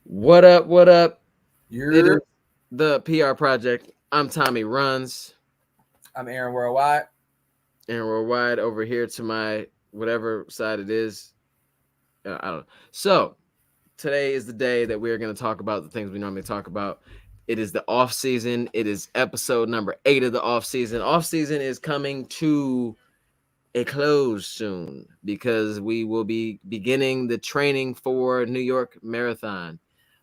What up? What up? It is You're the PR Project. I'm Tommy Runs, I'm Aaron Worldwide. and we're wide over here to my whatever side it is. I don't know. So, today is the day that we are going to talk about the things we normally talk about. It is the off season. It is episode number 8 of the off season. Off season is coming to a close soon because we will be beginning the training for New York Marathon.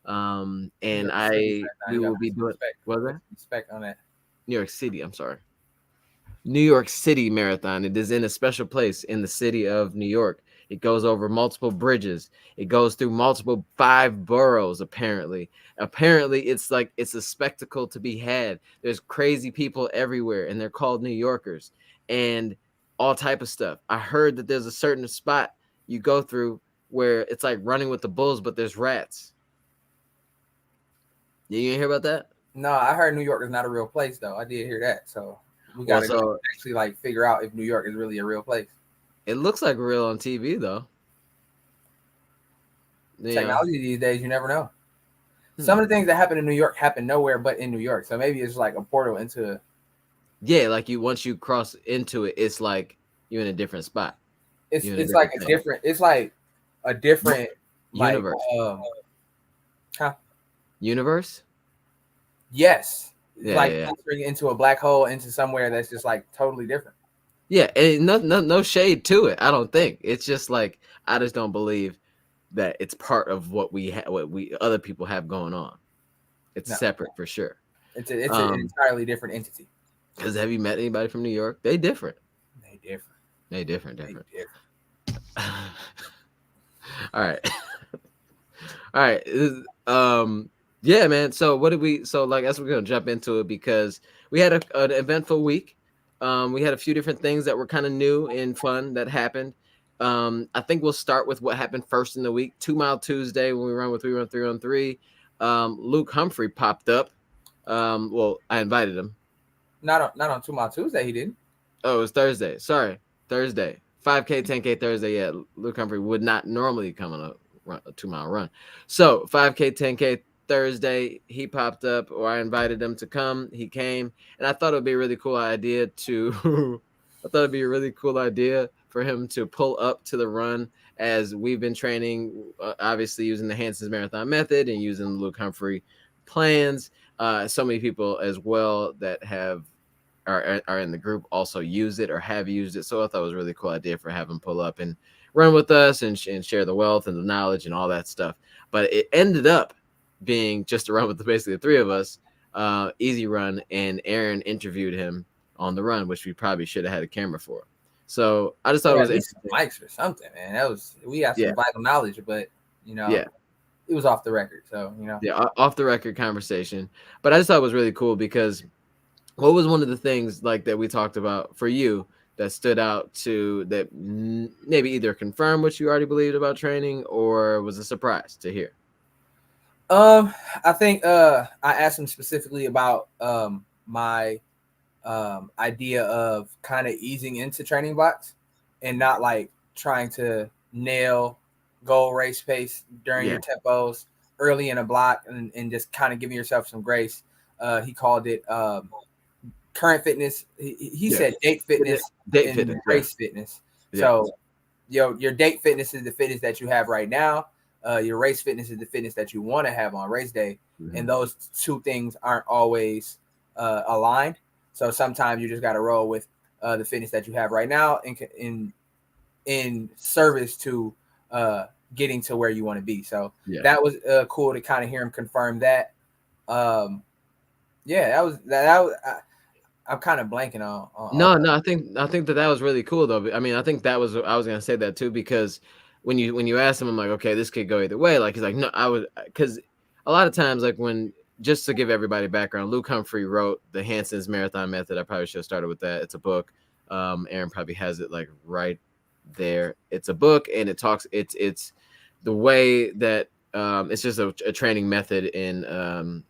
New And York City we Marathon. You will gotta be doing what was put that? some respect on that. New York City. I'm sorry. New York City Marathon. It is in a special place in the city of New York. It goes over multiple bridges. It goes through multiple 5 boroughs. Apparently, it's a spectacle to be had. There's crazy people everywhere, and they're called New Yorkers, and all type of stuff. I heard that there's a certain spot you go through where it's like running with the bulls, but there's rats. You didn't hear about that? No, I heard New York is not a real place though. I did hear that. So we Well, gotta so actually figure out if New York is really a real place. it looks like real on TV though. You know. Technology these days, you never know. Some Hmm. of the things that happen in New York happen nowhere but in New York. So maybe it's like a portal into Yeah, like you once you cross into it, it's like you're in a different spot. it's You're in a it's like different a thing. different it's like a different like Universe. huh? Universe? Yes. It's Yeah, like yeah, yeah. entering into a black hole into somewhere that's just like totally different. Yeah, and no shade to it. I don't think. It's just like I just don't believe that it's part of what we other people have going on. It's No. separate for sure. It's an entirely different entity. Because have you met anybody from New York? They different. They different. They different, They different. different. All right. All right. Yeah, man. So what did we so like as we're gonna jump into it because we had an eventful week. We had a few different things that were kind of new and fun that happened. I think we'll start with what happened first in the week. 2 Mile Tuesday when we run with 3 on 3. Luke Humphrey popped up. Well, I invited him. Not on 2 Mile Tuesday. He didn't. Oh, it was Thursday. Sorry, Thursday. 5K, 10K Thursday. Yeah, Luke Humphrey would not normally come on a 2 mile run. So 5K, 10K Thursday, he popped up, or I invited him to come. He came, and I thought it would be a really cool idea to. I thought it'd be a really cool idea for him to pull up to the run as we've been training, obviously using the Hanson's Marathon method and using the Luke Humphrey plans. So many people as well that are in the group also use it or have used it. So I thought it was a really cool idea for having pull up and run with us and share the wealth and the knowledge and all that stuff. But it ended up being just a run with basically the 3 of us, easy run, and Aaron interviewed him on the run, which we probably should have had a camera for. So I just thought it was interesting. Mics or something, man. We got some Yeah. vital knowledge, but Yeah. it was off the record. So Yeah, off the record conversation. But I just thought it was really cool because what was one of the things like that we talked about for you that stood out to that maybe either confirm what you already believed about training or was a surprise to hear? I think I asked him specifically about my idea of kind of easing into training blocks and not like trying to nail goal race pace during your tempos early in a block and just kind of giving yourself some grace. He called it current fitness. He said date fitness, race fitness. Yeah. So your date fitness is the fitness that you have right now. Your race fitness is the fitness that you want to have on race day. Mm-hmm. And those two things aren't always aligned. So sometimes you just got to roll with the fitness that you have right now in service to getting to where you want to be. So that was cool to kind of hear him confirm that. I'm kind of blanking on No, I think that was really cool though. I mean, I think that was I was gonna say that too because when you asked him, I'm like, okay, this could go either way. Like he's like, no, I would because a lot of times like when just to give everybody background, Luke Humphrey wrote the Hanson's Marathon Method. I probably should have started with that. It's a book. Aaron probably has it like right there. It's a book and it talks. It's the way that it's just a training method and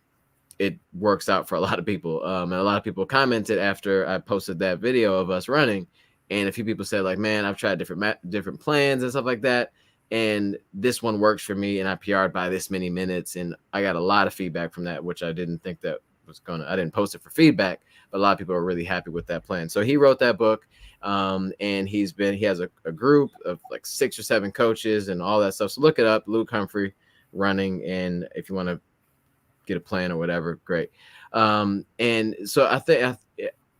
it works out for a lot of people. And a lot of people commented after I posted that video of us running. And a few people said like, man, I've tried different plans and stuff like that. and this one works for me, and I PR'd by this many minutes, and I got a lot of feedback from that, which I didn't think that I didn't post it for feedback, but a lot of people are really happy with that plan. So he wrote that book, and he has a group of like 6 or 7 coaches and all that stuff. So look it up, Luke Humphrey running, and if you want to get a plan or whatever, great. And so I think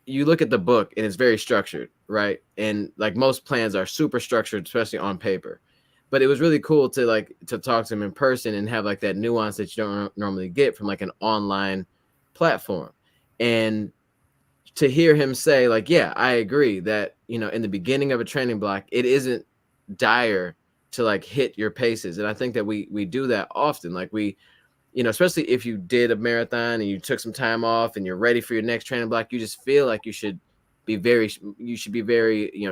you look at the book and it's very structured, right? And like most plans are super structured, especially on paper. But it was really cool to talk to him in person and have like that nuance that you don't normally get from like an online platform. And to hear him say like, yeah, I agree that, in the beginning of a training block, it isn't dire to like hit your paces. And I think that we do that often. Like especially if you did a marathon and you took some time off and you're ready for your next training block, you just feel like you should be very,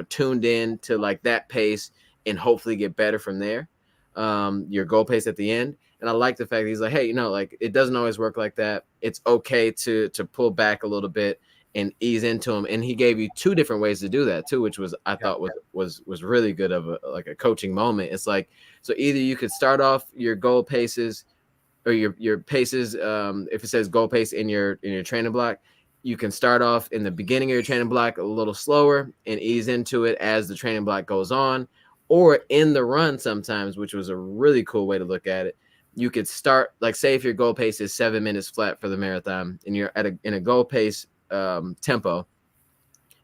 tuned in to like that pace and hopefully get better from there. Your goal pace at the end. And I like the fact that he's like, hey, like it doesn't always work like that. It's okay to pull back a little bit and ease into them. And he gave you 2 different ways to do that too, which I thought was really good of a coaching moment. It's like, so either you could start off your goal paces or your paces, if it says goal pace in your training block, you can start off in the beginning of your training block a little slower and ease into it as the training block goes on, or in the run sometimes, which was a really cool way to look at it. You could start, like, say if your goal pace is 7 minutes flat for the marathon and you're in a goal pace tempo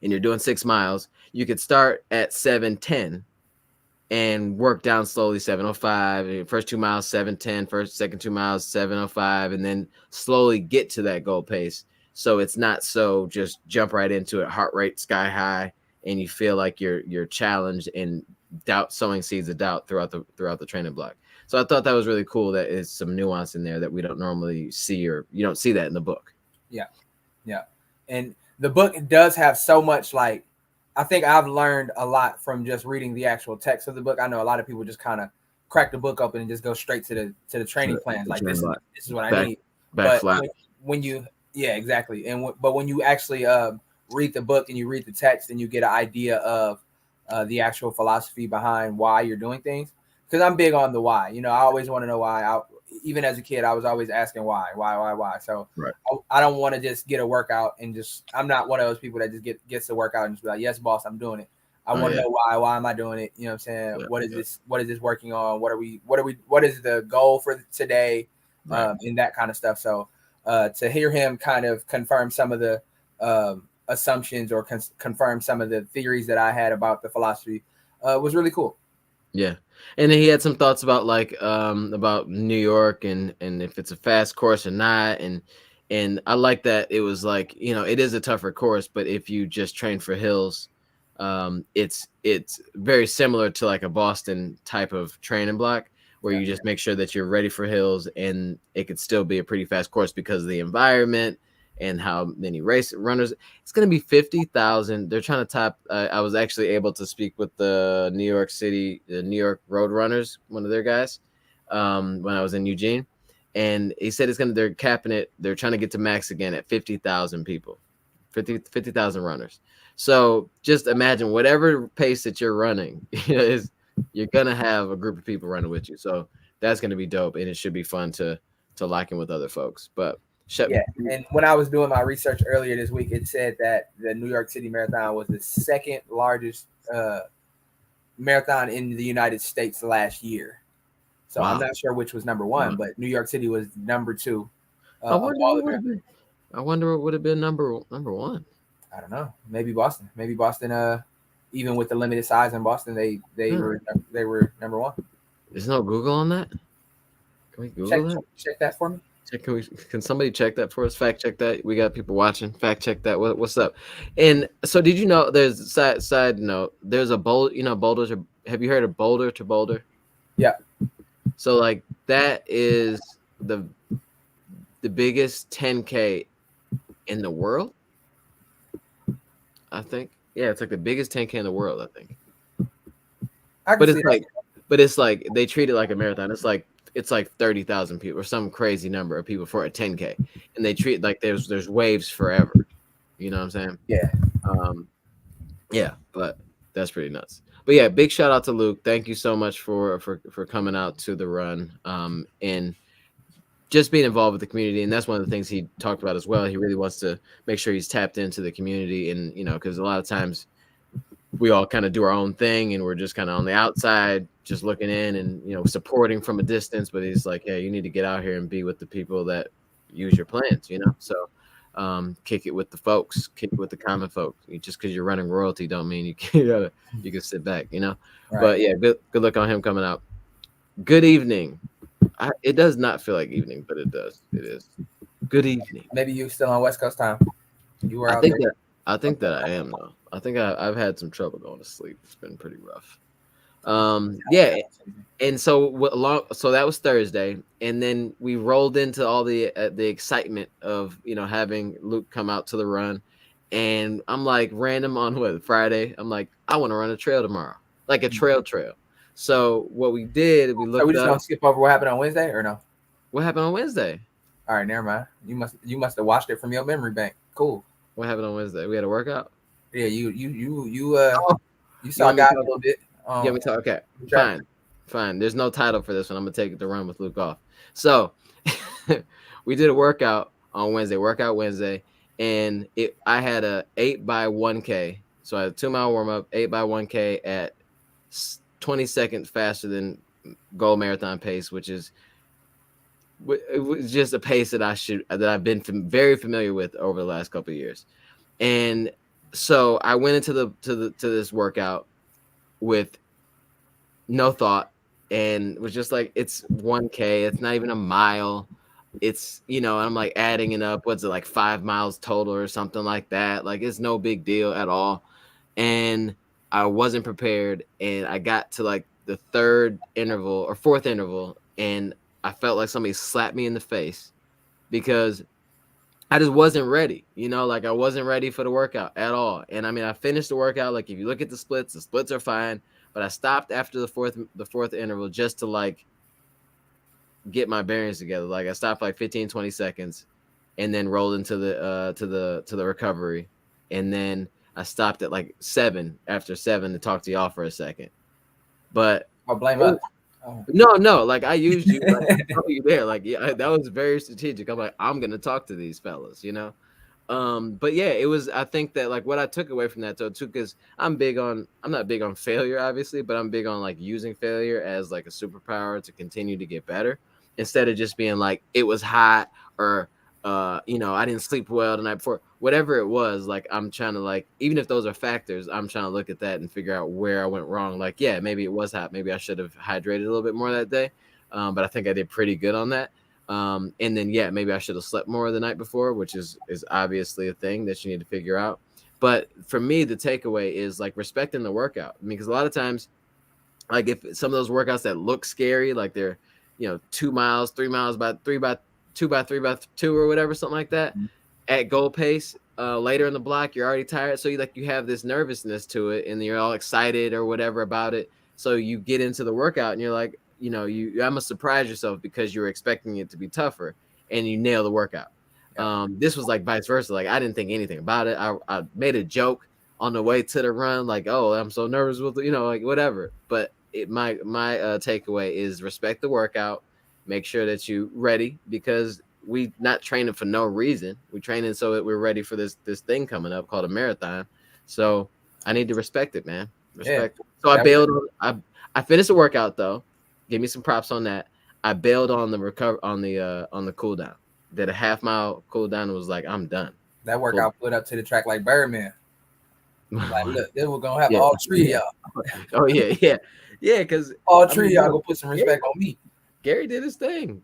and you're doing 6 miles, you could start at 7:10 and work down slowly, 7:05. First 2 miles, 7:10. Second 2 miles, 7:05, and then slowly get to that goal pace. So it's not so just jump right into it, heart rate sky high, and you feel like you're challenged and sowing seeds of doubt throughout the training block. So I thought that was really cool. That is some nuance in there that we don't normally see, or you don't see that in the book. Yeah, and the book does have so much, like, I think I've learned a lot from just reading the actual text of the book. I know a lot of people just kind of crack the book open and just go straight to the training plans. Like this is what I need. But when you, yeah, exactly. But when you actually read the book and you read the text and you get an idea of the actual philosophy behind why you're doing things. Because I'm big on the why. I always want to know why. Even as a kid, I was always asking why. So right. I don't want to just get a workout and I'm not one of those people that just gets the workout and just be like, yes, boss, I'm doing it. I want to know why. Why am I doing it? You know what I'm saying? Yeah, what is this? What is this working on? What is the goal for today? Right. And that kind of stuff. So to hear him kind of confirm some of the assumptions or confirm some of the theories that I had about the philosophy was really cool. Yeah. And then he had some thoughts about about New York and if it's a fast course or not. And I like that it was like, it is a tougher course, but if you just train for hills, it's very similar to like a Boston type of training block where you just make sure that you're ready for hills, and it could still be a pretty fast course because of the environment and how many race runners. It's going to be 50,000. They're trying to top. I was actually able to speak with the New York Road Runners, one of their guys, when I was in Eugene, and he said they're capping it. They're trying to get to max again at 50,000 people, 50,000 runners. So just imagine whatever pace that you're running you're going to have a group of people running with you. So that's going to be dope, and it should be fun to lock in with other folks. But yeah, and when I was doing my research earlier this week, it said that the New York City Marathon was the second largest marathon in the United States last year. So wow. I'm not sure which was number one, but New York City was number two. I wonder what would have been number one. I don't know. Maybe Boston. Even with the limited size in Boston, they were number one. There's no Google on that. Can we Google that? Check that for me. Can somebody check that for us? Fact check that. We got people watching. Fact check that. What's up? And so, did you know? There's side note. There's a boulder. Boulders are. Have you heard of boulder to boulder? Yeah. So like that is the biggest 10K in the world. I think. Yeah, it's like the biggest 10K in the world. I think. But it's like they treat it like a marathon. It's like 30,000 people or some crazy number of people for a 10K, and they treat it like there's waves forever. You know what I'm saying? Yeah. Yeah, but that's pretty nuts. But yeah, big shout out to Luke. Thank you so much for coming out to the run. And just being involved with the community, and that's one of the things he talked about as well. He really wants to make sure he's tapped into the community, and because a lot of times we all kind of do our own thing, and we're just kind of on the outside, just looking in and supporting from a distance. But he's like, hey, you need to get out here and be with the people that use your plants, So kick it with the folks, kick it with the common folk. Just because you're running royalty, don't mean you can sit back, Right. But yeah, good luck on him coming out. Good evening. It does not feel like evening, but it does. It is. Good evening. Maybe you still on West Coast time. You were I out think there. that I think that I am though. I think I've had some trouble going to sleep. It's been pretty rough. Yeah, and so that was Thursday, and then we rolled into all the excitement of having Luke come out to the run, and I'm like random on Friday. I'm like, I want to run a trail tomorrow, like a trail. So what we did, we So looked we just up gonna skip over what happened on Wednesday, or no? what happened on Wednesday. All right, never mind. You must have watched it from your memory bank. Cool. What happened on Wednesday? We had a workout. Yeah, you Oh, you you saw want me to God a talk? little bit. You want me to talk? Okay, Track. fine. There's no title for this one. I'm gonna take the run with Luke off. So we did a workout on Wednesday, workout Wednesday, and I had a 8x1K. So I had a 2 mile warm up, 8x1K at 20 seconds faster than goal marathon pace, which is it was just a pace that I've been very familiar with over the last couple of years. And so I went into to this workout with no thought and was just like, it's 1K, it's not even a mile. It's and I'm like adding it up. What's it, like 5 miles total or something like that? Like, it's no big deal at all. And I wasn't prepared, and I got to like the third interval or fourth interval, and I felt like somebody slapped me in the face because I just wasn't ready. Like, I wasn't ready for the workout at all. And I mean, I finished the workout. Like, if you look at the splits are fine, but I stopped after the fourth interval just to like get my bearings together. Like, I stopped like 15, 20 seconds and then rolled into the recovery. And then I stopped at like 7 after 7 to talk to y'all for a second. But I'll blame us. no, like, I used you, like, you there. Like, yeah, that was very strategic. I'm like, I'm gonna talk to these fellas, But yeah, it was. I think that like what I took away from that though too, because I'm not big on failure, obviously, but I'm big on like using failure as like a superpower to continue to get better, instead of just being like, it was hot, or I didn't sleep well the night before, whatever it was. Like, I'm trying to, like, even if those are factors, I'm trying to look at that and figure out where I went wrong. Like, yeah, maybe it was hot, maybe I should have hydrated a little bit more that day, but I think I did pretty good on that. And then yeah, maybe I should have slept more the night before, which is obviously a thing that you need to figure out. But for me, the takeaway is like respecting the workout. I mean, because a lot of times, like, if some of those workouts that look scary, like they're 2 miles, 3 miles, by 2 or whatever, something like that, at goal pace, later in the block, you're already tired, so you have this nervousness to it, and you're all excited or whatever about it. So you get into the workout and you're like, you almost surprise yourself because you're expecting it to be tougher, and you nail the workout. This was like vice versa. Like, I didn't think anything about it. I made a joke on the way to the run, like, oh, I'm so nervous with like whatever. But my takeaway is respect the workout. Make sure that you ready, because we not training for no reason. We're training so that we're ready for this thing coming up called a marathon. So I need to respect it, man. Respect. Yeah. So I bailed on. I finished the workout though. Give me some props on that. I bailed on the on the cool down. Did a half-mile cool down and was like, I'm done. That workout put up to the track like Birdman. Like, look, then we're gonna have all three of y'all. Oh yeah. Because all three of y'all gonna put some respect on me. Gary did his thing.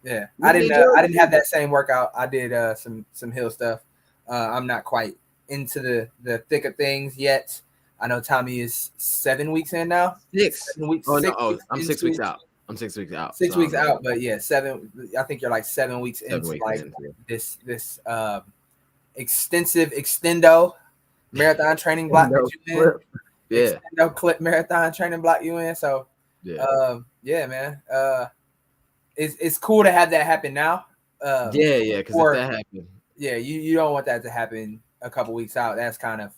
Yeah, I didn't have that same workout. I did some hill stuff. I'm not quite into the thick of things yet. I know Tommy is 7 weeks in now. 7 weeks. Oh, no. I'm 6 weeks out. 6 weeks out. 6 weeks out, but yeah, 7. I think you're like 7 weeks into like this extensive extendo marathon training block that you in. Yeah. Extendo clip marathon training block you in. So yeah, man. It's cool to have that happen now. Because if that happened. Yeah, you don't want that to happen a couple weeks out. That's kind of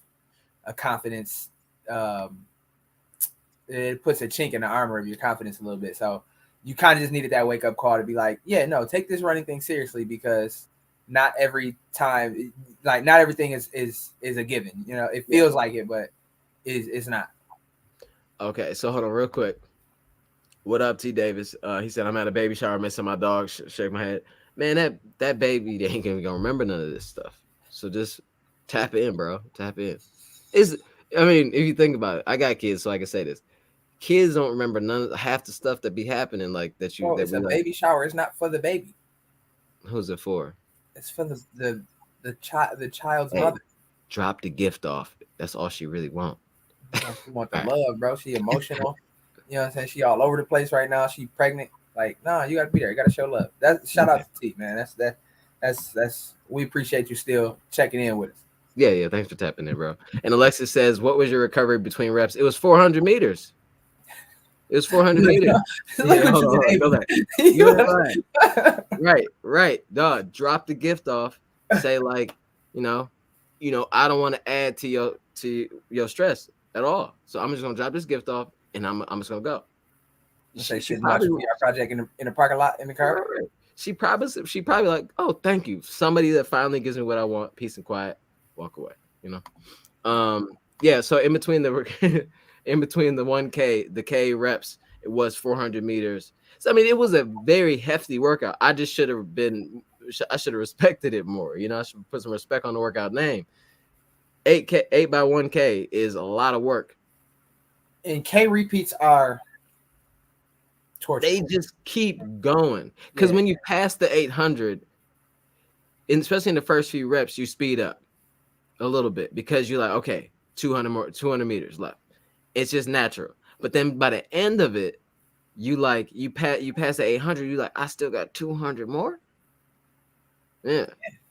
a confidence it puts a chink in the armor of your confidence a little bit. So you kind of just needed that wake up call to be like, yeah, no, take this running thing seriously, because not every time, like not everything is a given. You know, it feels like it, but it's not. Okay, so hold on real quick. What up, T Davis? He said I'm at a baby shower missing my dog. Shake my head, man. That baby, they ain't gonna remember none of this stuff. So just tap in, bro. Tap in. Is I mean, if you think about it, I got kids, so I can say this. Kids don't remember half the stuff that be happening, like Well, that it's we a like. baby shower. It's not for the baby. Who's it for? It's for the child's Hey, mother. drop the gift off. That's all she really want. She want the All right. love, bro. She emotional. You know what I'm saying? She all over the place right now. She pregnant. Like, no, you gotta be there. You gotta show love. That shout out to T, man. That's we appreciate you still checking in with us. Yeah. Thanks for tapping in, bro. And Alexis says, "What was your recovery between reps?" It was 400 meters. It was 400 meters. Look Yeah, what hold you on. did, Go Ava. back. You're right. Right. Dog, drop the gift off. Say like, I don't want to add to your stress at all. So I'm just gonna drop this gift off, and I'm just gonna go. Say She shit about probably your PR project in the parking lot in the car. right. She probably like, oh, thank you, somebody that finally gives me what I want, peace and quiet, walk away. Yeah. So in between the in between the 1K, the K reps, it was 400 meters. So I mean, it was a very hefty workout. I just should have respected it more. I should put some respect on the workout name. 8K, 8 by 1K is a lot of work. And K repeats are torture. They just keep going, because when you pass the 800, and especially in the first few reps, you speed up a little bit, because you're like, okay, 200 meters left. It's just natural. But then by the end of it, you pass the 800, you like, I still got 200 more. Yeah.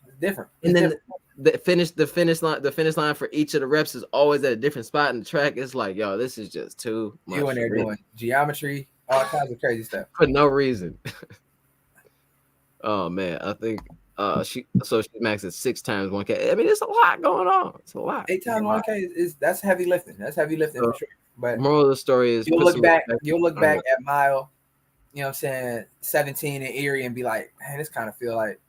It's different. And then the finish line for each of the reps is always at a different spot in the track. It's like, yo, this is just too much. You in there doing geometry, all kinds of crazy stuff for no reason. Oh man, I think she maxed 6 times 1K. I mean, it's a lot going on. It's a lot. 8 times 1K is that's heavy lifting. That's heavy lifting for sure. But moral of the story is, you'll look back at mile, you know what I'm saying, 17 in Erie, and be like, man, this kind of feel like,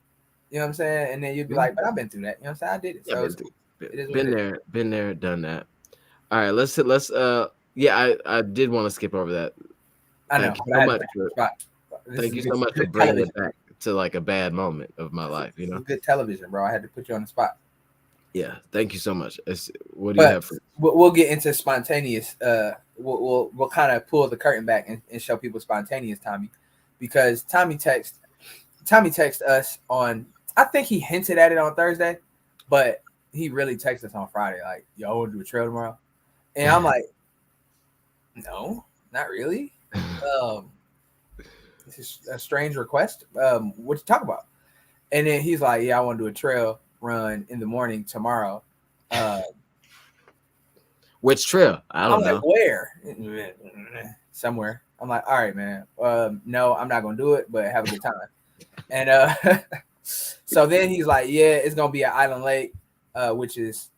you know what I'm saying? And then you'd be like, but I've been through that. You know what I'm saying? I did it. So been there, done that. All right, let's I did want to skip over that. I know. Thank you so much for bringing it back to like a bad moment of my life. Good television, bro. I had to put you on the spot. Yeah, thank you so much. What do you have for? We'll get into spontaneous. We'll kind of pull the curtain back and show people spontaneous Tommy, because Tommy texted us on. I think he hinted at it on Thursday, but he really texted us on Friday, like, "Yo, I want to do a trail tomorrow," and I'm like, "No, not really." This is a strange request. What you talk about? And then he's like, "Yeah, I want to do a trail run in the morning tomorrow." Which trail? I don't know. Like, where? Somewhere. I'm like, all right, man. No, I'm not gonna do it, but have a good time. And so then he's like, yeah, it's gonna be at Island Lake, which is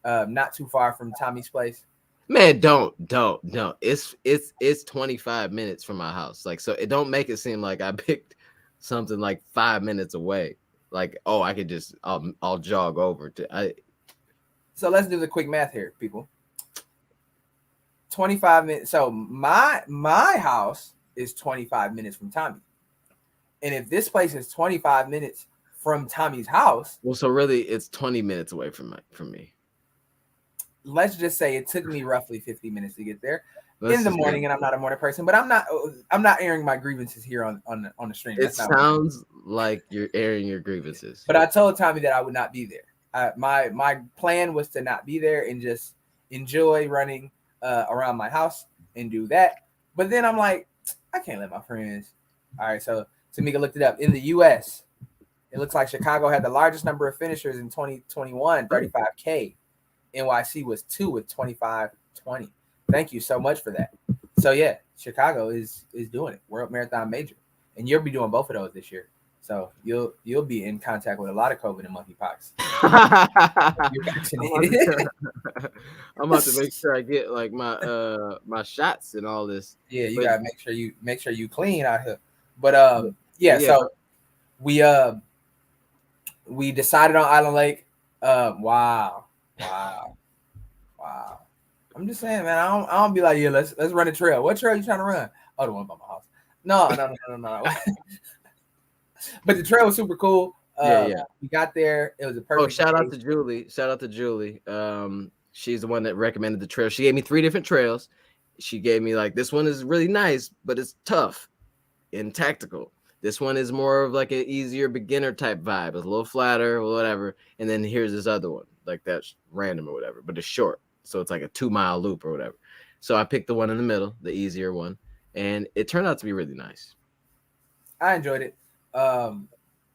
not too far from Tommy's place. Man, don't. It's 25 minutes from my house. Like, so it don't make it seem like I picked something like 5 minutes away. Like, oh, I could just I'll jog over to. So let's do the quick math here, people. 25 minutes. So my house is 25 minutes from Tommy, and if this place is 25 minutes from Tommy's house, well, so really it's 20 minutes away from me. Let's just say it took me roughly 50 minutes to get there in the morning, and I'm not a morning person, but I'm not airing my grievances here on the stream. It sounds like you're airing your grievances. But I told Tommy that I would not be there. My plan was to not be there and just enjoy running around my house and do that. But then I'm like, I can't let my friends. All right, so Tamika looked it up. In the U.S., it looks like Chicago had the largest number of finishers in 2021, 35K. NYC was 2 with 25:20. Thank you so much for that. So yeah, Chicago is doing it. World Marathon Major, and you'll be doing both of those this year. So you'll be in contact with a lot of COVID and monkeypox. You're I'm about vaccinated. to, I'm about to make sure I get like my shots and all this. Yeah, you But gotta make sure you clean out here. But but yeah. yeah, So we uh we decided on Island Lake. Wow, wow, wow. I'm just saying, man. I don't be like, yeah, let's run a trail. What trail you trying to run? Oh, the one by my house. No. But the trail was super cool. yeah. We got there. It was a Oh, perfect shout out day. to Julie. Shout out to Julie. She's the one that recommended the trail. She gave me 3 different trails. She gave me like this one is really nice, but it's tough and tactical. This one is more of like an easier beginner type vibe. It's a little flatter or whatever. And then here's this other one, like that's random or whatever, but it's short. So it's like a 2 mile loop or whatever. So I picked the one in the middle, the easier one, and it turned out to be really nice. I enjoyed it. Um,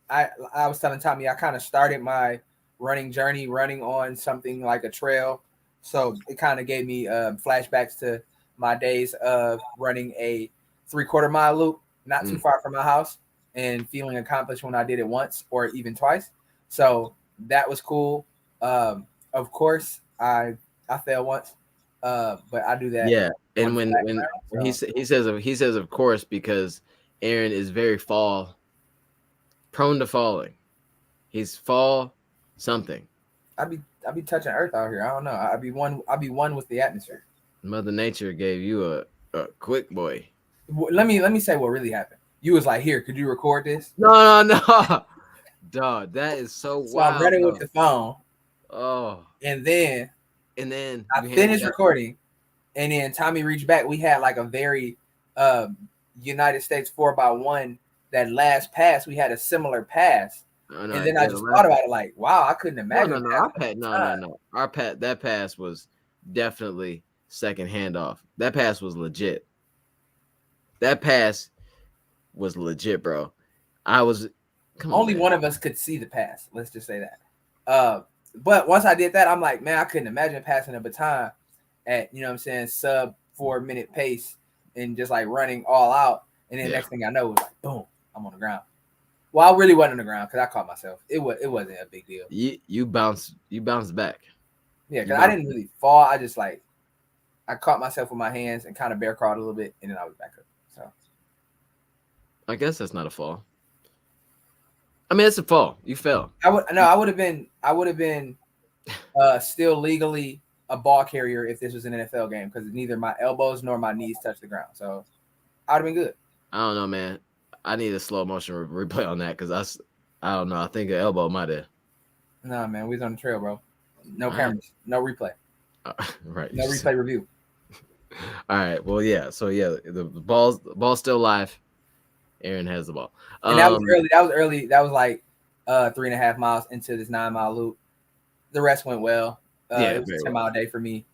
I was telling Tommy I kind of started my running journey running on something like a trail, so it kind of gave me flashbacks to my days of running a 3/4 mile loop, not too Mm. far from my house, and feeling accomplished when I did it once or even twice. So that was cool. Of course, I failed once, but I do that Yeah, on and when flat when ground. when he So sa- he says of course because Aaron is very fall prone to falling. He's fall something. I be touching earth out here. I don't know. I be one with the atmosphere. Mother Nature gave you a quick boy. Let me say what really happened. You was like, here, could you record this? No. Dog, that is so So I'm wild running with though. the phone, Oh, and then and then I you handed finished that. recording, and then Tommy reached back. We had like a very uh, United States 4x1. That last pass, we had a similar pass, Oh, no, and then I yeah, the just thought last. about it, like, wow, I couldn't No. imagine Our passing it pat, at the time. no. Our pat, that pass was definitely second handoff. That pass was legit. That pass was legit, bro. I was, come on, Only man. one of us could see the pass. Let's just say that. But once I did that, I'm like, man, I couldn't imagine passing a baton at, you know what I'm saying, sub 4 minute pace and just like running all out. And then Yeah, next thing I know, it was like, boom, I'm on the ground. Well, I really wasn't on the ground because I caught myself. It wasn't a big deal. you bounced back. Yeah, You because I bounced. didn't really fall. I just like I caught myself with my hands and kind of bear crawled a little bit, and then I was back up. So I guess that's not a fall. I mean, it's a fall. You fell. I would have been still legally a ball carrier if this was an NFL game because neither my elbows nor my knees touched the ground. So I'd have been good. I don't know, man. I need a slow motion replay on that because I don't know. I think an elbow might have. Nah, man, we was on the trail, bro. No All right. cameras, no replay, Right. no replay review. All right. Well, yeah. So yeah, the ball's still live. Aaron has the ball. And that was early. That was early. That was like 3.5 miles into this 9 mile loop. The rest went well. Yeah, It was very a 10 well. mile day for me.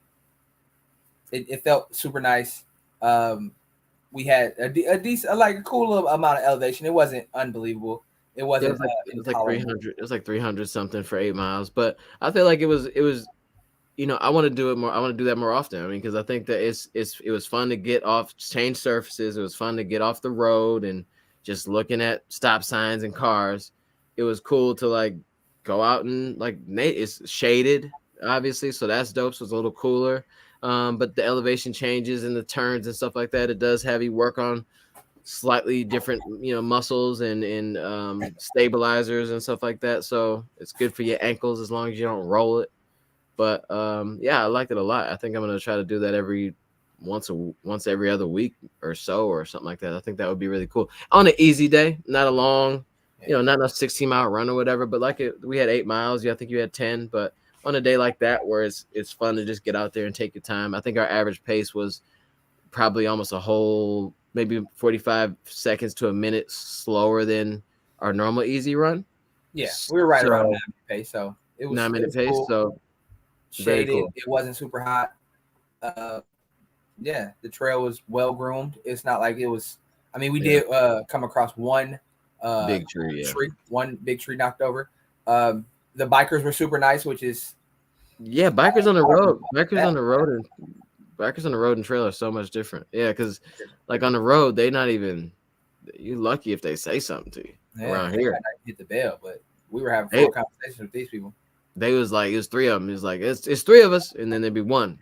It felt super nice. We had a decent, like a cool little amount of elevation. It wasn't unbelievable. It Yeah, wasn't it was like intolerable. 300. It was like 300 something for 8 miles. But I feel like it was. I want to do it more. I want to do that more often. I mean, because I think that it was fun to get off, change surfaces. It was fun to get off the road and just looking at stop signs and cars. It was cool to like go out and like it's shaded, obviously, so that's dope. So it's a little cooler. But the elevation changes and the turns and stuff like that, it does have you work on slightly different, muscles and stabilizers and stuff like that. So it's good for your ankles as long as you don't roll it. But yeah, I liked it a lot. I think I'm gonna try to do that once every other week or so or something like that. I think that would be really cool on an easy day, not a long, not a 16-mile run or whatever. But we had 8 miles. Yeah, I think you had 10. But on a day like that where it's fun to just get out there and take your time. I think our average pace was probably almost a whole maybe 45 seconds to a minute slower than our normal easy run. Yeah, we were right around So 9 minute pace, so it was 9 minute pace. cool. So very Shaded. cool. It wasn't super hot. Yeah, the trail was well groomed. It's not like it was. I mean, we Yeah. did come across one Big tree, yeah. one big tree knocked over. The bikers were super nice, which is Yeah, bikers on the road. Bikers on the road and trail are so much different. Yeah, because like on the road, they not even. You're lucky if they say something to you. Yeah, around they here. might not hit the bell, but we were having They full conversations with these people. they was like, it was three of them. It's like it's three of us, and then there'd be one,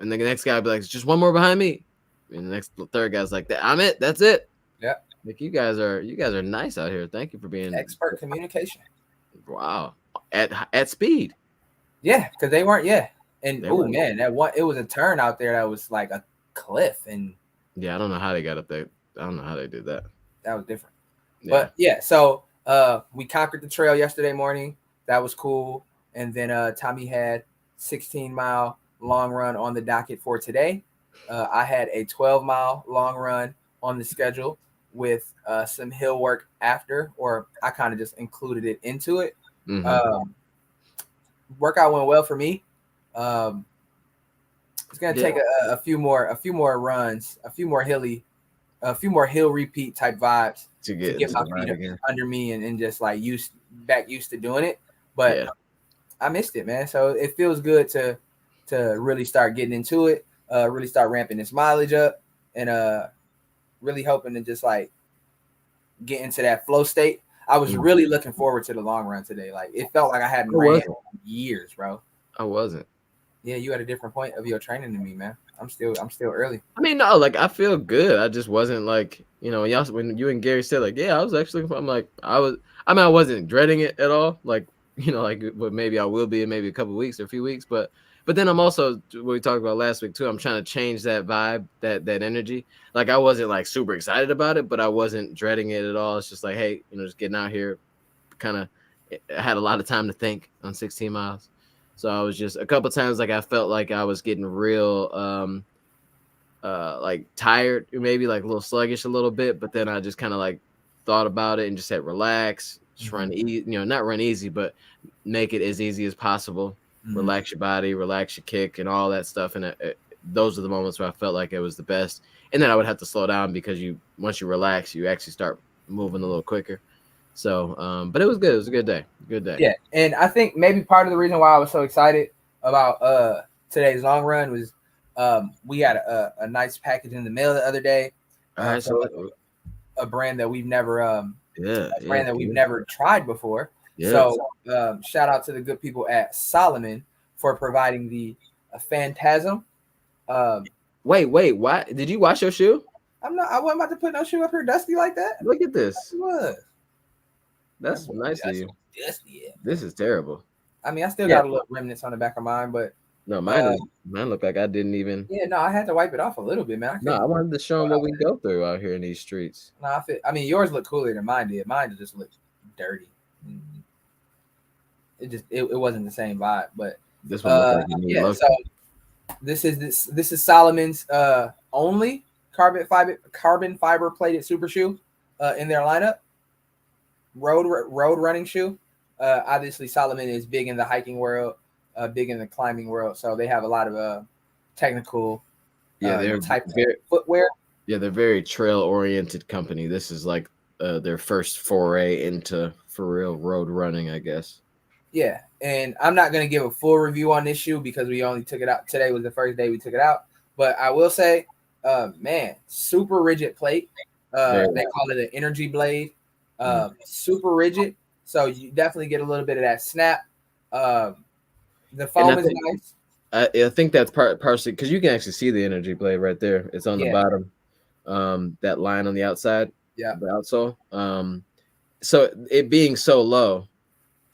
and then the next guy would be like, it's just one more behind me, and the third guy's like, I'm it. That's it. Yeah, Like you guys are nice out here. Thank you for being expert communication. wow at speed. Yeah, because they weren't. Yeah, and They oh were man, that one it was a turn out there that was like a cliff, and yeah. I don't know how they got up there. I don't know how they did that. that was different. Yeah. But yeah, so we conquered the trail yesterday morning. That was cool. And then Tommy had 16-mile long run on the docket for today. I had a 12-mile long run on the schedule with some hill work after, or I kind of just included it into it. Mm-hmm. Workout went well for me. Um, it's gonna take a few more runs, a few more hill repeat type vibes To to get get into my the ride feet again. under me and just like used to doing it. But Yeah. I missed it, man. So it feels good to really start getting into it, really start ramping this mileage up, and really hoping to just like get into that flow state. I was really looking forward to the long run today. Like it felt like I hadn't ran in years, bro. I wasn't. Yeah, you had a different point of your training than me, man. I'm still early. I mean, no, like I feel good. I just wasn't like, when you and Gary said like, yeah, I was actually, I'm like, I wasn't dreading it at all. Like, like what maybe I will be in maybe a couple weeks or a few weeks, but then I'm also what we talked about last week too. I'm trying to change that vibe, that energy. Like I wasn't like super excited about it, but I wasn't dreading it at all. It's just like, hey, just getting out here, kind of had a lot of time to think on 16 miles. So I was just a couple times like I felt like I was getting real like tired, maybe like a little sluggish a little bit, but then I just kind of like thought about it and just said relax, just run easy, not run easy, but make it as easy as possible. Relax your body, relax your kick, and all that stuff. And those are the moments where I felt like it was the best. And then I would have to slow down because once you relax, you actually start moving a little quicker. So, but it was good. It was a good day. Good day. Yeah, and I think maybe part of the reason why I was so excited about today's long run was we had a nice package in the mail the other day. All right, so a brand that we've never we've never tried before. Yeah. So shout out to the good people at Salomon for providing the Phantasm. Wait, why did you wash your shoe? I wasn't about to put no shoe up here dusty like that. Look at this. What? That's nice of you. This is terrible. I mean, I still got a little remnants on the back of mine, but no, mine looked like I didn't even. Yeah, no, I had to wipe it off a little bit, man. I wanted to show them what we go through out here in these streets. No, I mean, yours look cooler than mine did. Mine just looked dirty. It wasn't the same vibe, but this one looked like you need so this is Salomon's only carbon fiber plated super shoe in their lineup. Road running shoe. Obviously, Salomon is big in the hiking world, big in the climbing world, so they have a lot of technical type of footwear. Yeah, they're very trail oriented company. This is like their first foray into for real road running, I guess. Yeah, and I'm not going to give a full review on this shoe because we only took it out. Today was the first day we took it out. But I will say, man, super rigid plate. They call it an energy blade. Super rigid. So you definitely get a little bit of that snap. The foam is nice. I think that's partially because you can actually see the energy blade right there. It's on the bottom. That line on the outside. Yeah. The outsole. So it being so low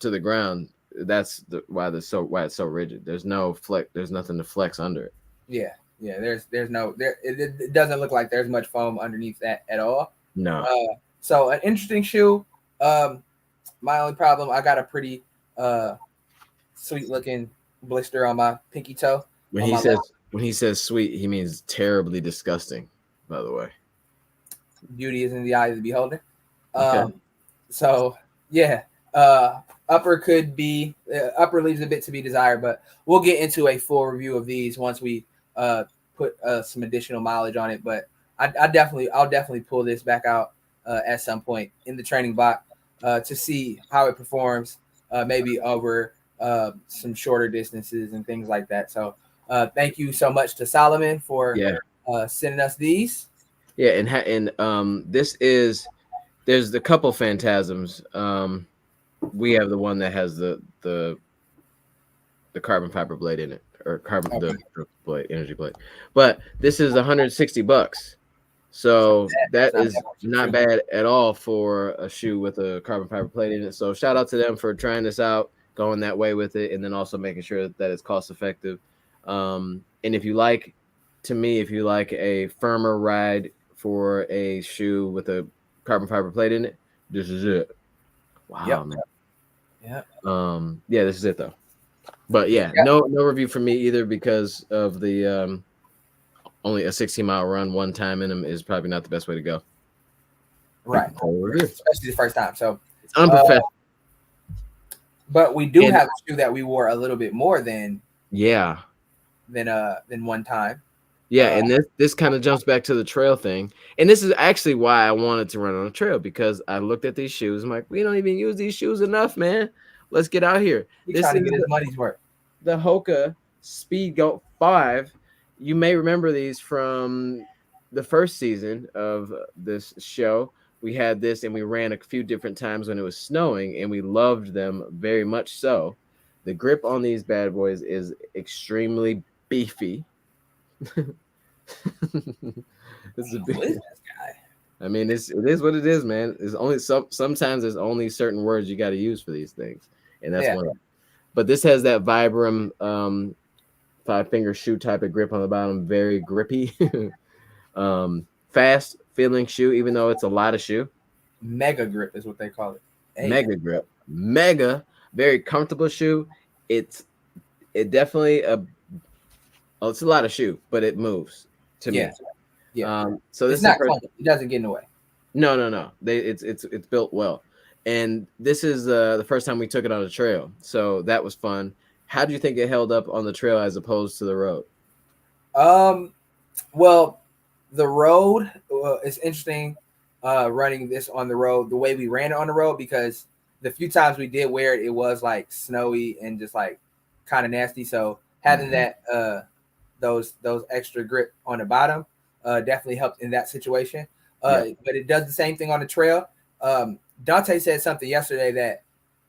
to the ground, that's why it's so rigid. There's no flex. There's nothing to flex under it. Yeah. There's no there. It doesn't look like there's much foam underneath that at all. No. So an interesting shoe. My only problem, I got a pretty sweet looking blister on my pinky toe. When he says sweet, he means terribly disgusting. By the way, beauty is in the eye of the beholder. Okay. So yeah, upper leaves a bit to be desired, but we'll get into a full review of these once we put some additional mileage on it. But I'll definitely pull this back out at some point in the training block to see how it performs, maybe over some shorter distances and things like that. So thank you so much to Salomon for sending us these. Yeah, and this is there's a couple Phantasms. We have the one that has the carbon fiber blade in it, or carbon Okay. the blade, energy blade. But this is $160. It's not So bad. It's that not is bad for not sure. bad at all for a shoe with a carbon fiber plate in it. So shout out to them for trying this out, going that way with it, and then also making sure that it's cost effective. And if you like, to me, if you like a firmer ride for a shoe with a carbon fiber plate in it, this is it. Wow, Yep. man. Yep. Yeah, this is it though. But yeah, Yeah. no review for me either because of the only a 16-mile run one time in them is probably not the best way to go. Right. No review. Especially the first time. So, It's unprofessional. but we do And have a shoe that we wore a little bit more yeah, than one time. yeah, and this kind of jumps back to the trail thing. And this is actually why I wanted to run on a trail because I looked at these shoes. I'm like, we don't even use these shoes enough, man. Let's get out here. He's This trying to is get his money's worth. the Hoka Speedgoat 5. You may remember these from the first season of this show. We had this and we ran a few different times when it was snowing, and we loved them very much so. The grip on these bad boys is extremely beefy. This is a Who is big. this guy? I mean, it is what it is, man. It's only sometimes there's only certain words you got to use for these things, and that's Yeah. one of them. But this has that Vibram 5-finger shoe type of grip on the bottom, very grippy, fast feeling shoe, even though it's a lot of shoe. Mega grip is what they call it. Hey. Mega grip, mega, very comfortable shoe. It definitely it's a lot of shoe, but it moves to Yeah. me. Yeah. So this It's not is clunky. It doesn't get in the way. no. It's built well, and this is the first time we took it on a trail, so that was fun. How do you think it held up on the trail as opposed to the road? Well, the road is interesting. Running this on the road, the way we ran it on the road, because the few times we did wear it, it was like snowy and just like kind of nasty. So having that those extra grip on the bottom definitely helped in that situation. But it does the same thing on the trail. Dante said something yesterday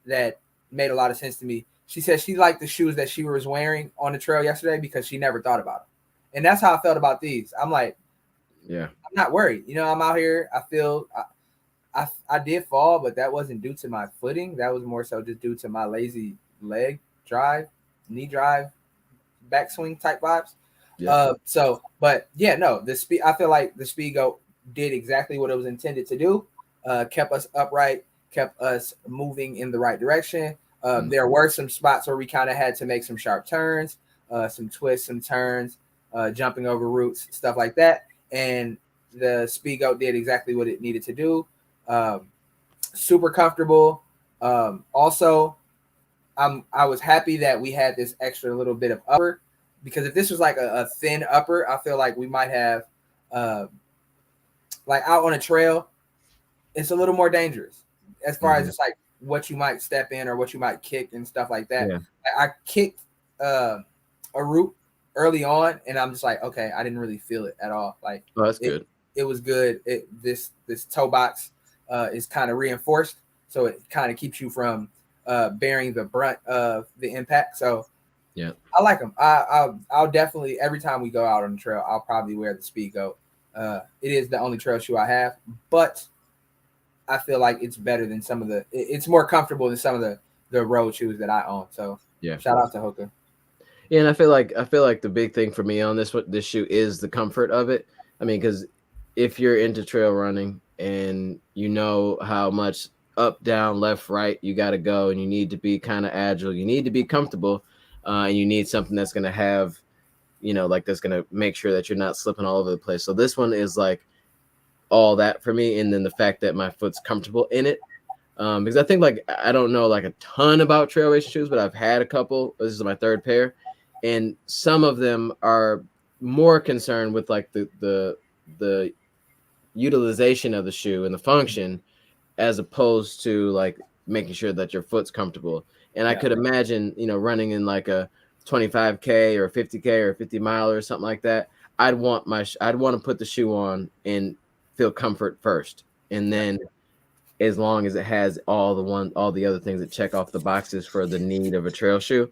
that made a lot of sense to me. She said she liked the shoes that she was wearing on the trail yesterday because she never thought about them. And that's how I felt about these. I'm like, Yeah. I'm not worried. You know, I'm out here. I feel I did fall, but that wasn't due to my footing. That was more so just due to my lazy leg drive, knee drive, backswing type vibes. Yeah. But yeah, no, the speed. I feel like the Speedgoat did exactly what it was intended to do. Kept us upright, kept us moving in the right direction. There were some spots where we kind of had to make some sharp turns, some twists, some turns, jumping over roots, stuff like that. And the Speedgoat did exactly what it needed to do. Super comfortable. Also, I was happy that we had this extra little bit of upper, because if this was like a thin upper, I feel like we might have like out on a trail, it's a little more dangerous as far as just like what you might step in or what you might kick and stuff like that. Yeah. I kicked a root early on, and I'm just like, okay, I didn't really feel it at all. Like, Oh, that's good. It was good. This toe box is kind of reinforced, so it kind of keeps you from bearing the brunt of the impact. So yeah, I like them. I'll definitely, every time we go out on the trail, I'll probably wear the Speedgoat. It is the only trail shoe I have, but I feel like it's better than some of the. It's more comfortable than some of the road shoes that I own. So yeah, shout out to Hoka. Yeah, and I feel like the big thing for me on this shoe is the comfort of it. I mean, because if you're into trail running and you know how much up, down, left, right you got to go, and you need to be kind of agile, you need to be comfortable, and you need something that's going to have, like that's going to make sure that you're not slipping all over the place. So this one is like all that for me, and then the fact that my foot's comfortable in it. Because I think like I don't know like a ton about trail racing shoes, but I've had a couple. This is my third pair, and some of them are more concerned with like the utilization of the shoe and the function, as opposed to like making sure that your foot's comfortable. And I could imagine, running in like a 25K or 50K or 50 mile or something like that. I'd want to put the shoe on and feel comfort first, and then as long as it has all the other things that check off the boxes for the need of a trail shoe.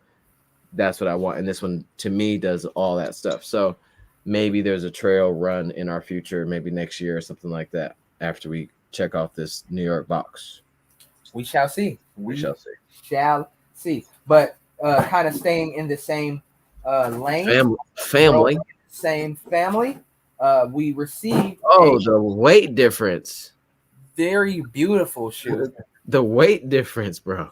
That's what I want. And this one to me does all that stuff. So maybe there's a trail run in our future, maybe next year or something like that, after we check off this New York box. We shall see. We shall see. Shall see. But kind of staying in the same lane, Family. same family. We received the weight difference. Very beautiful shoe. The weight difference, bro.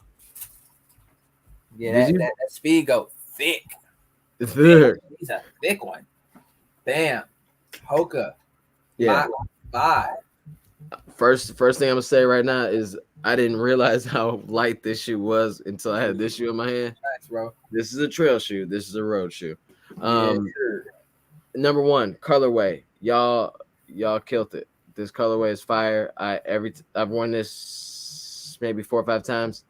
Yeah, that Speedgoat thick. It's there. He's a thick one. Bam. Hoka. Yeah. Mach 5. First thing I'm gonna say right now is I didn't realize how light this shoe was until I had this shoe in my hand. Nice, bro. This is a trail shoe. This is a road shoe. Number one, colorway. Y'all killed it. This colorway is fire. I've worn this maybe 4 times,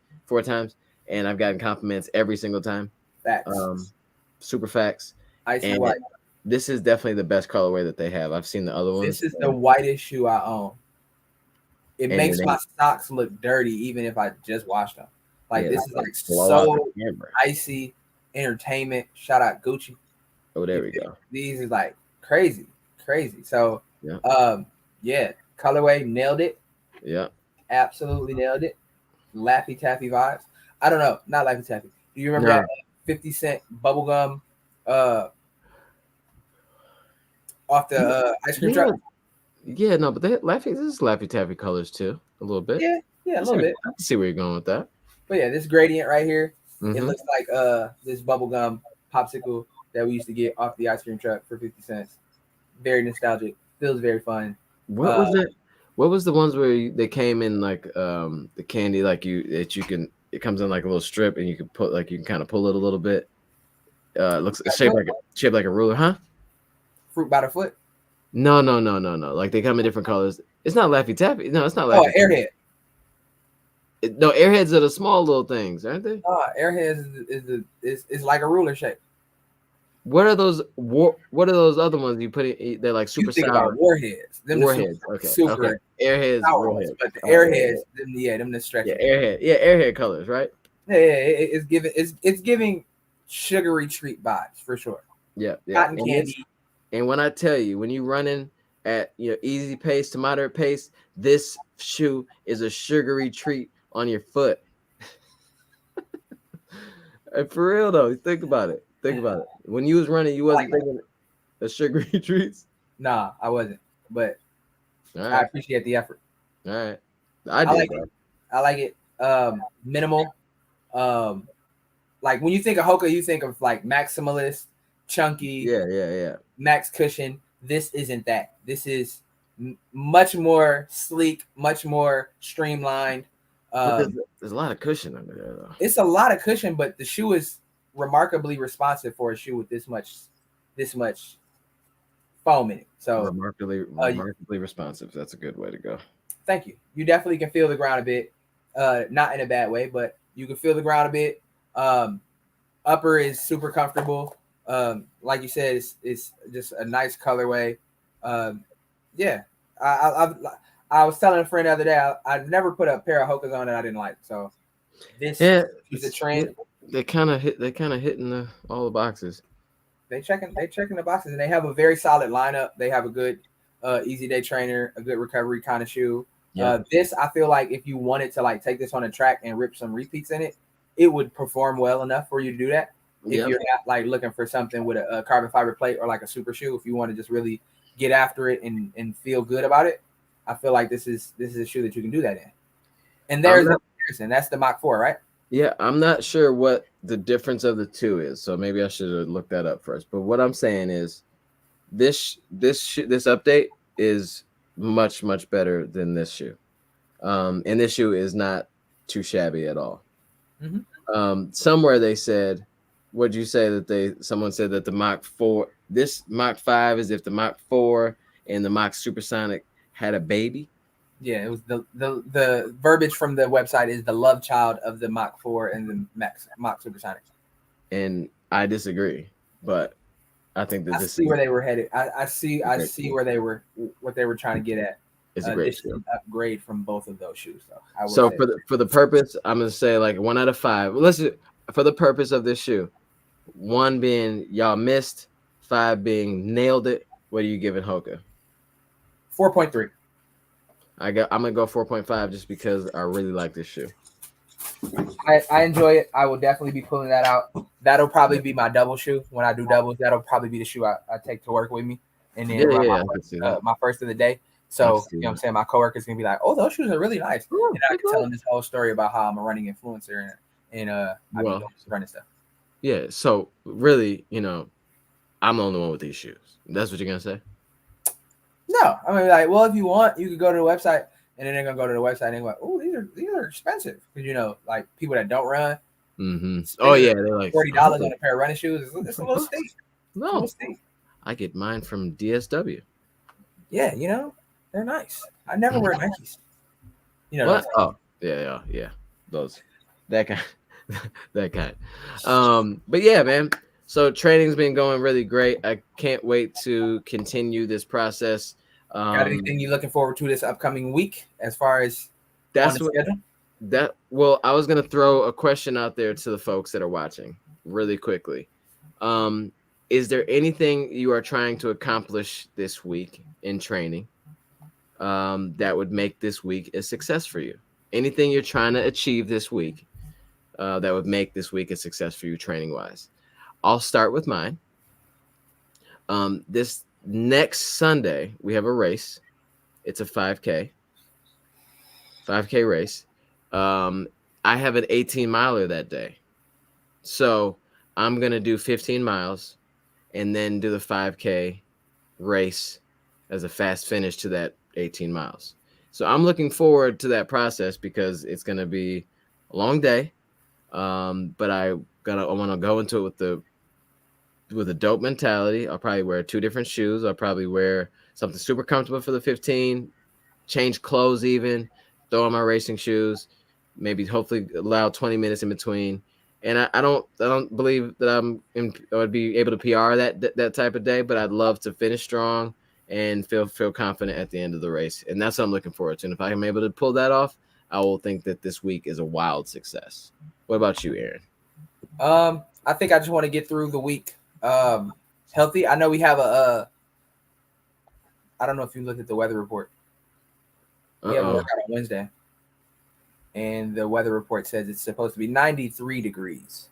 and I've gotten compliments every single time. Facts. Super facts. Icy white. This is definitely the best colorway that they have. I've seen the other ones. This is the whitest shoe I own. It makes my socks look dirty even if I just washed them. Like this is like so icy entertainment. Shout out Gucci. Oh, there we go. These is like crazy. So yeah, colorway nailed it. Yeah. Absolutely nailed it. Laffy Taffy vibes. I don't know, not Laffy Taffy. Do you remember that 50 Cent bubblegum off the ice cream truck? Yeah, no, but this is Laffy Taffy colors too, a little bit. Yeah, a little bit. I can see where you're going with that. But yeah, this gradient right here, it looks like this bubblegum popsicle that we used to get off the ice cream truck for 50 cents. Very nostalgic. Feels very fun. What was it? What was the ones where they came in like the candy it comes in like a little strip and you can kind of pull it a little bit. It looks shaped like a ruler, huh? Fruit by the foot. No. Like they come in different colors. It's not Laffy Taffy. No, it's not Laffy. Oh, Airhead. No, Airheads are the small little things, aren't they? Airheads is like a ruler shape. What are those? What are those other ones you put in? They're like super sour. Warheads. Warheads. Okay. Airheads. Warheads. But the Airheads, them the stretch. Yeah, Airhead. Yeah, Airhead colors, right? Yeah. It's giving sugary treat vibes for sure. Yeah. Cotton candy. And when I tell you, when you're running at easy pace to moderate pace, this shoe is a sugary treat on your foot. And for real though, think about it. When you was running, you wasn't thinking of sugary treats. Nah, I wasn't. But I appreciate the effort. All right, I like it. Minimal. Like when you think of Hoka, you think of like maximalist, chunky. Yeah. Max cushion. This isn't that. This is much more sleek, much more streamlined. There's a lot of cushion under there, though. It's a lot of cushion, but the shoe is remarkably responsive for a shoe with this much foam in it. So remarkably responsive. That's a good way to go. Thank you. You definitely can feel the ground a bit, not in a bad way, but you can feel the ground a bit. Upper is super comfortable. Like you said, it's just a nice colorway. Yeah, I was telling a friend the other day I've never put a pair of Hokas on that I didn't like. So this is a trend. They kind of hitting all the boxes. They checking the boxes, and they have a very solid lineup. They have a good easy day trainer, a good recovery kind of shoe. Yeah. This I feel like if you wanted to like take this on a track and rip some repeats in it, it would perform well enough for you to do that. If you're not like looking for something with a carbon fiber plate or like a super shoe, if you want to just really get after it and feel good about it, I feel like this is a shoe that you can do that in. And there's the comparison. That's the Mach 4, right? Yeah, I'm not sure what the difference of the two is, so maybe I should have looked that up first. But what I'm saying is, this update is much better than this shoe, and this shoe is not too shabby at all. Mm-hmm. Somewhere they said, what'd you say that someone said that the Mach 4, this Mach 5 is if the Mach 4 and the Mach Supersonic had a baby. Yeah, it was the verbiage from the website is the love child of the Mach 4 and the Mach Supersonic. And I disagree, but I think that I see where they were headed. I see where they were, what they were trying to get at. It's a great shoe. distant upgrade from both of those shoes, though. I will So say. for the purpose, I'm gonna say like 1 out of 5. Well, let's for the purpose of this shoe, 1 being y'all missed, 5 being nailed it. What are you giving Hoka? 4.3. I'm gonna go 4.5 just because I really like this shoe. I enjoy it. I will definitely be pulling that out. That'll probably be my double shoe when I do doubles. That'll probably be the shoe I take to work with me, and then run Yeah, I can see that. my first of the day. I can So see you know what I'm that. saying. My coworkers gonna be like, "Oh, those shoes are really nice," Oh, and I can tell them this whole story about how I'm a running influencer and I be well, doing running stuff. yeah. So really, I'm the only one with these shoes. That's what you're gonna say? No, I mean like, well, if you want, you could go to the website, and then they're gonna go to the website and go, "Oh, these are expensive," because like people that don't run, Mm-hmm. Oh spending yeah, they're like $40 on a pair of running shoes. It's a little steep. It's a no. little steep. I get mine from DSW. Yeah, they're nice. I never wear Nikes. What? Oh, yeah. Those, that kind, that kind. But yeah, man. So training's been going really great. I can't wait to continue this process. Got anything you looking forward to this upcoming week as far as on That's the what schedule? well, I was gonna throw a question out there to the folks that are watching really quickly. Is there anything you are trying to accomplish this week in training that would make this week a success for you? Anything you're trying to achieve this week that would make this week a success for you training wise? I'll start with mine. This next Sunday, we have a race. It's a 5K race. I have an 18 miler that day. So I'm going to do 15 miles and then do the 5K race as a fast finish to that 18 miles. So I'm looking forward to that process because it's going to be a long day. But I want to go into it with a dope mentality. I'll probably wear 2 different shoes. I'll probably wear something super comfortable for the 15, change clothes even, throw on my racing shoes, maybe hopefully allow 20 minutes in between. And I don't believe that I would be able to PR that type of day, but I'd love to finish strong and feel confident at the end of the race. And that's what I'm looking forward to. And if I'm able to pull that off, I will think that this week is a wild success. What about you, Aaron? I think I just want to get through the week healthy. I know we have I don't know if you looked at the weather report. We have a workout on Wednesday, and the weather report says it's supposed to be 93 degrees.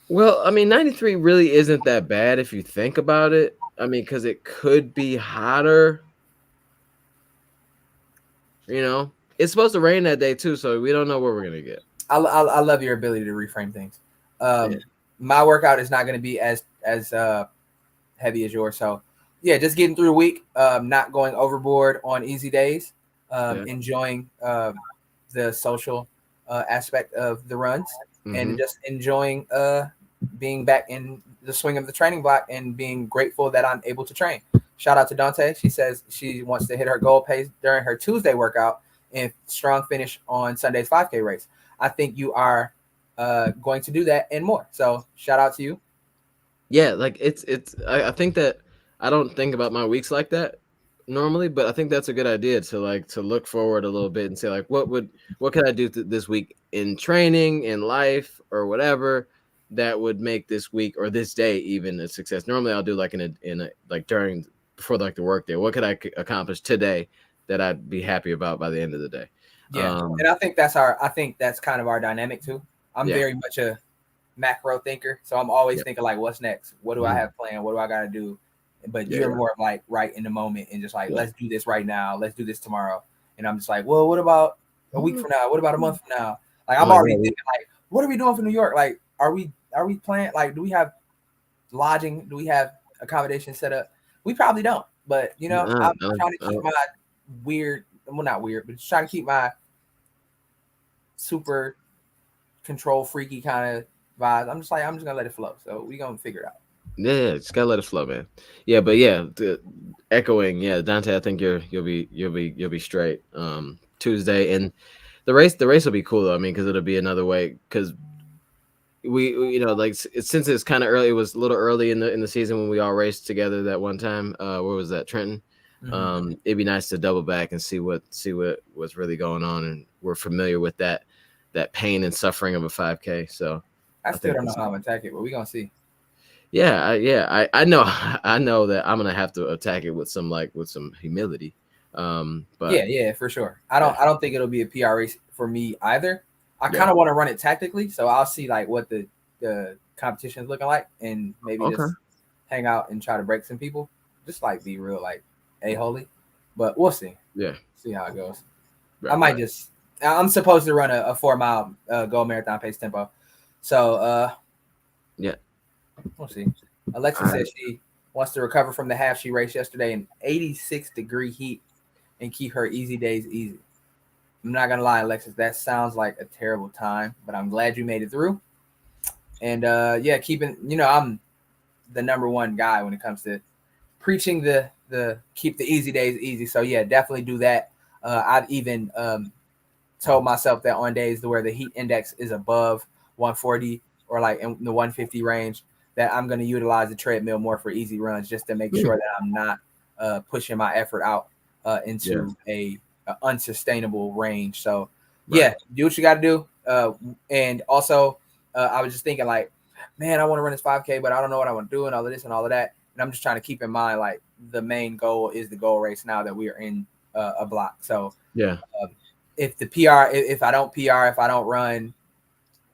Well, I mean, 93 really isn't that bad if you think about it. I mean, because it could be hotter. It's supposed to rain that day too, so we don't know what we're gonna get. I love your ability to reframe things. Yeah. My workout is not going to be as heavy as yours, so yeah, just getting through the week, not going overboard on easy days, enjoying the social aspect of the runs, and just enjoying being back in the swing of the training block and being grateful that I'm able to train. Shout out to Dante. She says she wants to hit her goal pace during her Tuesday workout and strong finish on Sunday's 5K race. I think you are going to do that and more. So shout out to you. Yeah, like it's I think that I don't think about my weeks like that normally, but I think that's a good idea to look forward a little bit and say like what could I do this week in training, in life, or whatever that would make this week or this day even a success. Normally I'll do like in a like during before like the work day. What could I accomplish today that I'd be happy about by the end of the day? Yeah, and I think that's kind of our dynamic too. I'm very much a macro thinker, so I'm always thinking like, what's next? What do I have planned? What do I got to do? But you're more of like right in the moment and just like, let's do this right now. Let's do this tomorrow. And I'm just like, well, what about a week from now? What about a month from now? Like I'm already thinking like, what are we doing for New York? Like, are we planning? Like, do we have lodging? Do we have accommodation set up? We probably don't. But I'm trying to keep my not weird, but just trying to keep my super control freaky kind of vibes. I'm just gonna let it flow. So we gonna figure it out. Yeah, just gotta let it flow, man. Yeah, but yeah, echoing, Dante. I think you'll be straight. Tuesday and the race will be cool though. I mean, because it'll be another way. Because we like since it's kind of early, it was a little early in the season when we all raced together that one time. Where was that, Trenton? It'd be nice to double back and see what's really going on, and we're familiar with that pain and suffering of a 5K. So I I still think don't know how I'm gonna attack it, but we're gonna see. I know I know that I'm gonna have to attack it with some humility. But Yeah, for sure. yeah, I don't think it'll be a PR race for me either. I yeah, kind of want to run it tactically, so I'll see like what the competition is looking like, and maybe okay, just hang out and try to break some people. Just like be real, like a holy, but we'll see. yeah, See how it goes. I right, might right, just. I'm supposed to run a 4 mile goal marathon pace tempo, so yeah. we'll see. Alexa All right, says she wants to recover from the half she raced yesterday in 86-degree heat and keep her easy days easy. I'm not gonna lie, Alexis, that sounds like a terrible time, but I'm glad you made it through. And yeah, keeping I'm the number one guy when it comes to preaching the keep the easy days easy. So yeah, definitely do that. I've even told myself that on days where the heat index is above 140 or like in the 150 range, that I'm going to utilize the treadmill more for easy runs just to make yeah, sure that I'm not pushing my effort out yeah, into a unsustainable range. So right, yeah, do what you got to do. And also, I was just thinking like, man, I want to run this 5K, but I don't know what I want to do and all of this and all of that. And I'm just trying to keep in mind like the main goal is the goal race now that we are in a block. So yeah, if the PR, if I don't PR, if I don't run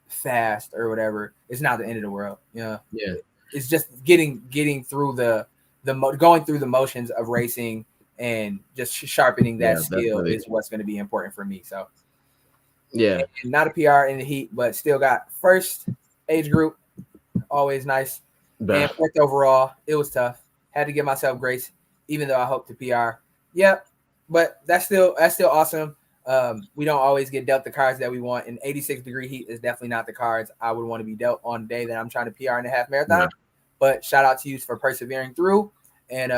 fast or whatever, it's not the end of the world. yeah, It's just getting through going through the motions of racing and just sharpening that yeah. skill Definitely, is what's going to be important for me. So yeah, not a PR in the heat, but still got first age group, always nice, and but fourth overall. It was tough. Had to give myself grace, even though I hope to PR. Yep, but that's still awesome. We don't always get dealt the cards that we want. And 86-degree heat is definitely not the cards I would want to be dealt on the day that I'm trying to PR in a half marathon. yeah, But shout out to you for persevering through. And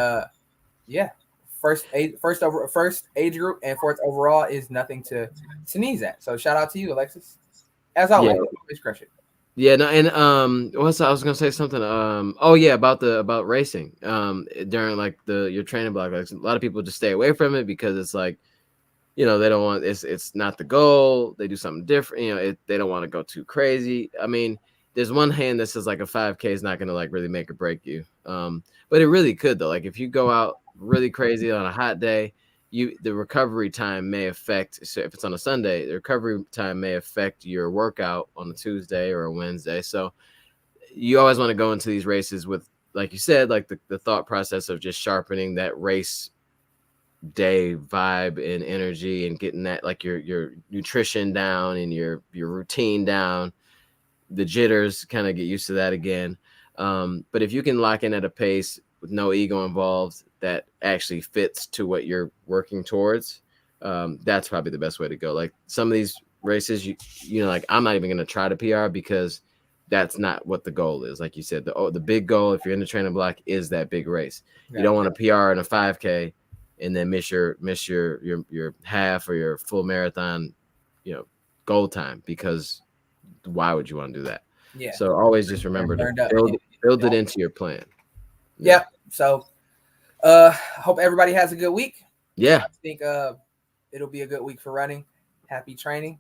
yeah, first age group and fourth overall is nothing to sneeze at. So shout out to you, Alexis. As yeah. always, always crush it. Yeah, no, and what's I was gonna say something. Oh yeah, about racing. During like your training block, like a lot of people just stay away from it because it's like, they don't want it's not the goal. They do something different. They don't want to go too crazy. I mean, there's one hand that says like a 5K is not gonna like really make or break you. But it really could though. Like if you go out really crazy on a hot day, the recovery time may affect. So if it's on a Sunday, the recovery time may affect your workout on a Tuesday or a Wednesday. So you always want to go into these races with, like you said, like the thought process of just sharpening that race day vibe and energy and getting that like your nutrition down and your routine down, the jitters, kind of get used to that again. But if you can lock in at a pace with no ego involved that actually fits to what you're working towards, that's probably the best way to go. Like some of these races, like I'm not even going to try to PR because that's not what the goal is. Like you said, the big goal, if you're in the training block, is that big race. You Yeah. don't want to PR in a 5K and then miss your half or your full marathon, goal time, because why would you want to do that? Yeah. So always just remember to Burned up. build it into your plan. Yeah. Yep. So hope everybody has a good week. Yeah. I think it'll be a good week for running. Happy training.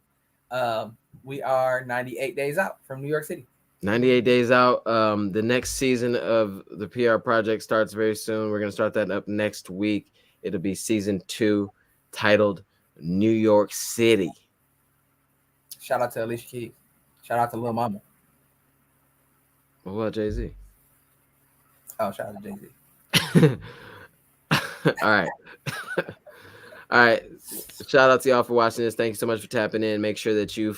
We are 98 days out from New York City. 98 days out. The next season of the PR project starts very soon. We're going to start that up next week. It'll be season 2, titled New York City. Shout out to Alicia Keys. Shout out to Lil Mama. What about Jay-Z? Oh, shout out to Jay-Z. All right. All right. Shout out to y'all for watching this. Thank you so much for tapping in. Make sure that you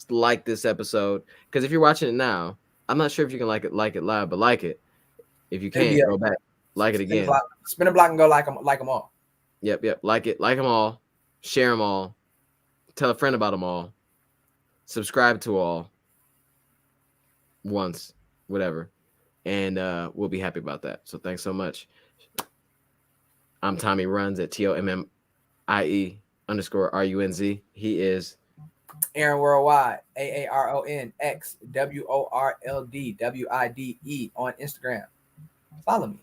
like this episode, because if you're watching it now, I'm not sure if you can like it live, but like it. If you It'll be can't, go back, like it again. Spin a block and go like them all. Yep. Like it, like them all, share them all, tell a friend about them all, subscribe to all once, whatever, and we'll be happy about that. So thanks so much. I'm Tommy Runs at TOMMIE_RUNZ. He is Aaron Worldwide, AARON XWORLDWIDE on Instagram. Follow me.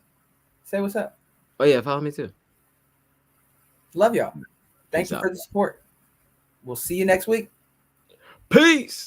Say what's up. Oh yeah, follow me too. Love y'all. Thank Peace you out. for the support. We'll see you next week. Peace.